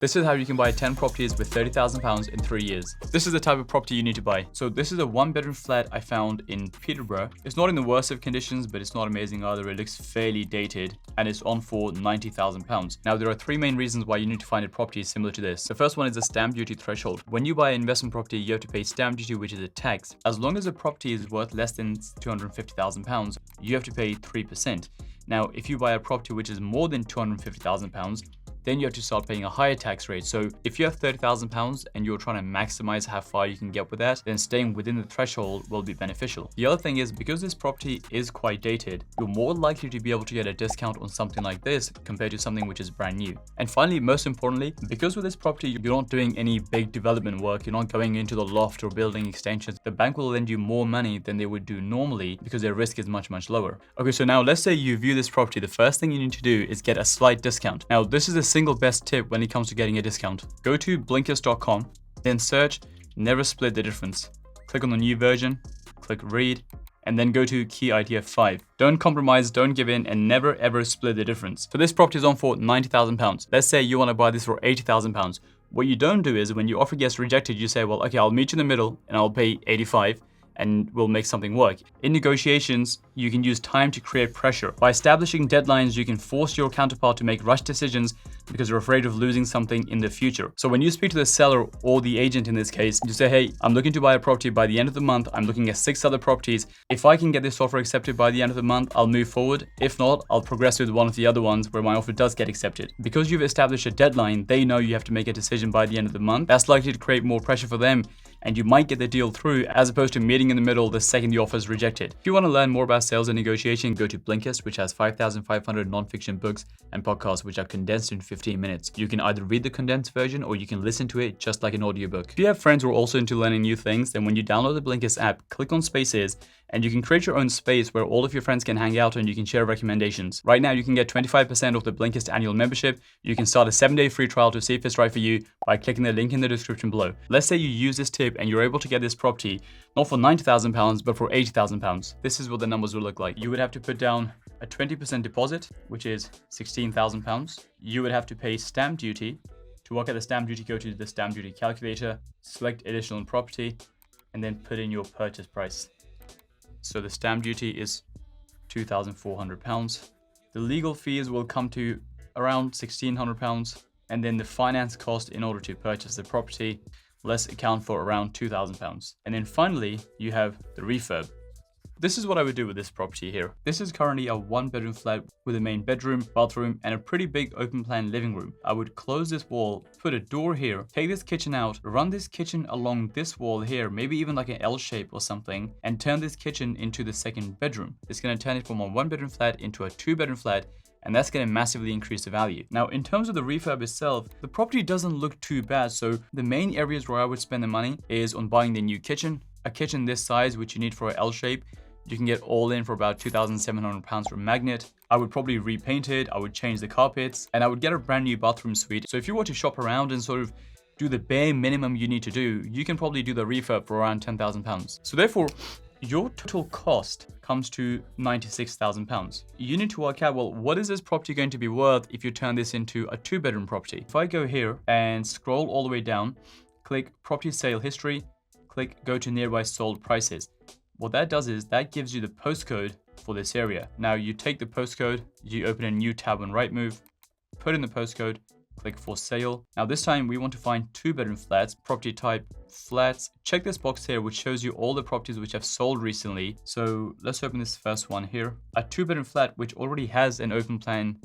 This is how you can buy 10 properties with £30,000 in 3 years. This is the type of property you need to buy. So this is a 1-bedroom flat I found in Peterborough. It's not in the worst of conditions, but it's not amazing either. It looks fairly dated and it's on for £90,000. Now there are 3 main reasons why you need to find a property similar to this. The first one is the stamp duty threshold. When you buy an investment property, you have to pay stamp duty, which is a tax. As long as a property is worth less than £250,000, you have to pay 3%. Now, if you buy a property which is more than £250,000, then you have to start paying a higher tax rate. So if you have £30,000 and you're trying to maximize how far you can get with that, then staying within the threshold will be beneficial. The other thing is, because this property is quite dated, you're more likely to be able to get a discount on something like this compared to something which is brand new. And finally, most importantly, because with this property, you're not doing any big development work, you're not going into the loft or building extensions, the bank will lend you more money than they would do normally because their risk is much, much lower. Okay, so now let's say you view this property. The first thing you need to do is get a slight discount. Now, this is a single best tip when it comes to getting a discount. Go to blinkist.com, then search never split the difference. Click on the new version, click read, and then go to key idea 5. Don't compromise, don't give in, and never ever split the difference. So this property is on for £90,000. Let's say you want to buy this for £80,000. What you don't do is when your offer gets rejected, you say, well, okay, I'll meet you in the middle and I'll pay 85. And we'll make something work. In negotiations, you can use time to create pressure. By establishing deadlines, you can force your counterpart to make rushed decisions because you're afraid of losing something in the future. So when you speak to the seller or the agent in this case, you say, hey, I'm looking to buy a property by the end of the month. I'm looking at 6 other properties. If I can get this offer accepted by the end of the month, I'll move forward. If not, I'll progress with one of the other ones where my offer does get accepted. Because you've established a deadline, they know you have to make a decision by the end of the month. That's likely to create more pressure for them, and you might get the deal through as opposed to meeting in the middle the second the offer is rejected. If you want to learn more about sales and negotiation, go to Blinkist, which has 5,500 non-fiction books and podcasts which are condensed in 15 minutes. You can either read the condensed version or you can listen to it just like an audiobook. If you have friends who are also into learning new things, then when you download the Blinkist app, click on Spaces, and you can create your own space where all of your friends can hang out and you can share recommendations. Right now, you can get 25% off the Blinkist annual membership. You can start a 7-day free trial to see if it's right for you by clicking the link in the description below. Let's say you use this tip and you're able to get this property not for £90,000 but for £80,000. This is what the numbers will look like. You would have to put down a 20% deposit, which is £16,000. You would have to pay stamp duty. To work out the stamp duty, go to the stamp duty calculator, select additional property, and then put in your purchase price. So the stamp duty is £2,400. The legal fees will come to around £1,600, and then the finance cost in order to purchase the property, let's account for around £2,000. And then finally, you have the refurb. This is what I would do with this property here. This is currently a 1-bedroom flat with a main bedroom, bathroom, and a pretty big open plan living room. I would close this wall, put a door here, take this kitchen out, run this kitchen along this wall here, maybe even like an L shape or something, and turn this kitchen into the second bedroom. It's going to turn it from a 1-bedroom flat into a 2-bedroom flat, and that's going to massively increase the value. Now, in terms of the refurb itself, the property doesn't look too bad. So the main areas where I would spend the money is on buying the new kitchen, a kitchen this size, which you need for an L shape. You can get all in for about £2,700 from Magnet. I would probably repaint it, I would change the carpets, and I would get a brand new bathroom suite. So if you were to shop around and sort of do the bare minimum you need to do, you can probably do the refurb for around £10,000. So therefore, your total cost comes to £96,000. You need to work out, well, what is this property going to be worth if you turn this into a 2-bedroom property? If I go here and scroll all the way down, click property sale history, click go to nearby sold prices. What that does is that gives you the postcode for this area. Now you take the postcode, you open a new tab on Rightmove, put in the postcode, click for sale. Now this time we want to find 2-bedroom flats, property type flats. Check this box here which shows you all the properties which have sold recently. So let's open this first one here. A 2-bedroom flat which already has an open plan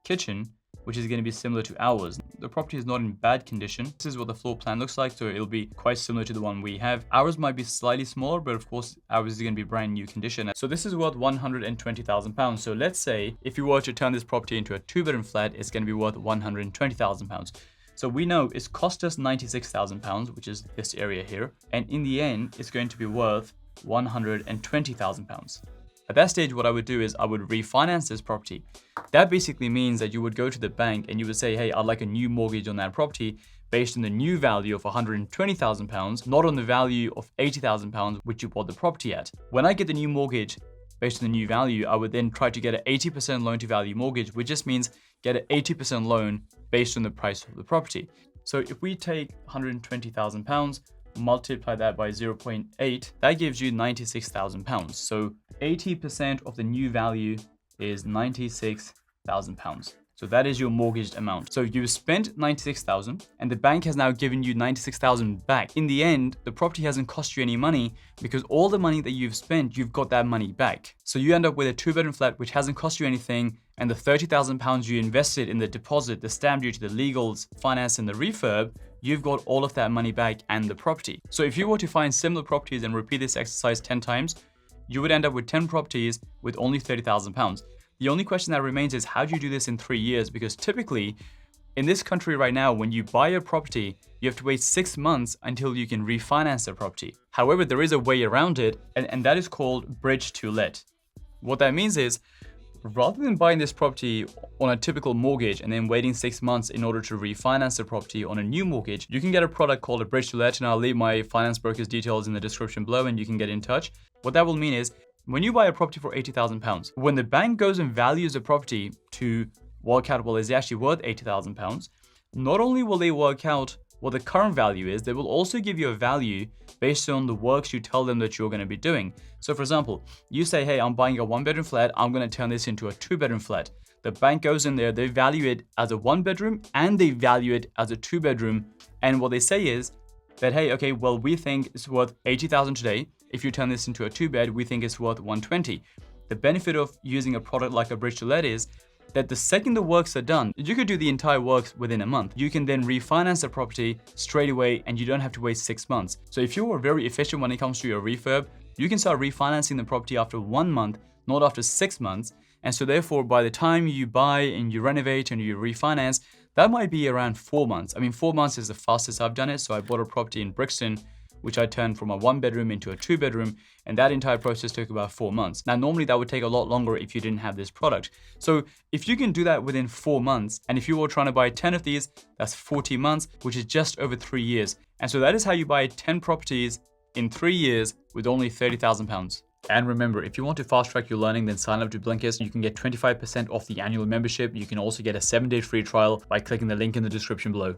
kitchen, which is going to be similar to ours. The property is not in bad condition. This is what the floor plan looks like, so it'll be quite similar to the one we have. Ours might be slightly smaller, but of course ours is going to be brand new condition. So this is worth £120,000. So let's say if you were to turn this property into a 2-bedroom flat, it's going to be worth £120,000. So we know it's cost us £96,000, which is this area here. And in the end, it's going to be worth £120,000. At that stage, what I would do is I would refinance this property. That basically means that you would go to the bank and you would say, hey, I'd like a new mortgage on that property based on the new value of £120,000, not on the value of £80,000, which you bought the property at. When I get the new mortgage based on the new value, I would then try to get an 80% loan to value mortgage, which just means get an 80% loan based on the price of the property. So if we take £120,000, multiply that by 0.8, that gives you £96,000. So 80% of the new value is £96,000. So that is your mortgaged amount. So you spent 96,000 and the bank has now given you 96,000 back. In the end, the property hasn't cost you any money because all the money that you've spent, you've got that money back. So you end up with a 2-bedroom flat which hasn't cost you anything, and the £30,000 you invested in the deposit, the stamp duty, the legals, finance, and the refurb, you've got all of that money back and the property. So if you were to find similar properties and repeat this exercise 10 times, you would end up with 10 properties with only £30,000. The only question that remains is how do you do this in 3 years? Because typically in this country right now, when you buy a property, you have to wait 6 months until you can refinance the property. However, there is a way around it, and that is called bridge to let. What that means is, rather than buying this property on a typical mortgage and then waiting 6 months in order to refinance the property on a new mortgage, you can get a product called a bridge to let, and I'll leave my finance broker's details in the description below and you can get in touch. What that will mean is, when you buy a property for £80,000, when the bank goes and values the property to work out, well, is it actually worth £80,000? Not only will they work out what the current value is, they will also give you a value based on the works you tell them that you're going to be doing. So for example, you say, hey, I'm buying a 1-bedroom flat, I'm going to turn this into a 2-bedroom flat. The bank goes in there, they value it as a 1-bedroom and they value it as a 2-bedroom. And what they say is that, hey, okay, well, we think it's worth $80,000 today. If you turn this into a 2-bed, we think it's worth $120. The benefit of using a product like a bridge to let is that the second the works are done, you could do the entire works within a month. You can then refinance the property straight away and you don't have to wait 6 months. So if you are very efficient when it comes to your refurb, you can start refinancing the property after 1 month, not after 6 months. And so therefore, by the time you buy and you renovate and you refinance, that might be around 4 months. I mean, 4 months is the fastest I've done it. So I bought a property in Brixton, which I turned from a 1-bedroom into a 2-bedroom, and that entire process took about 4 months. Now, normally that would take a lot longer if you didn't have this product. So if you can do that within 4 months, and if you were trying to buy 10 of these, that's 40 months, which is just over 3 years. And so that is how you buy 10 properties in 3 years with only £30,000. And remember, if you want to fast track your learning, then sign up to Blinkist. You can get 25% off the annual membership. You can also get a 7-day free trial by clicking the link in the description below.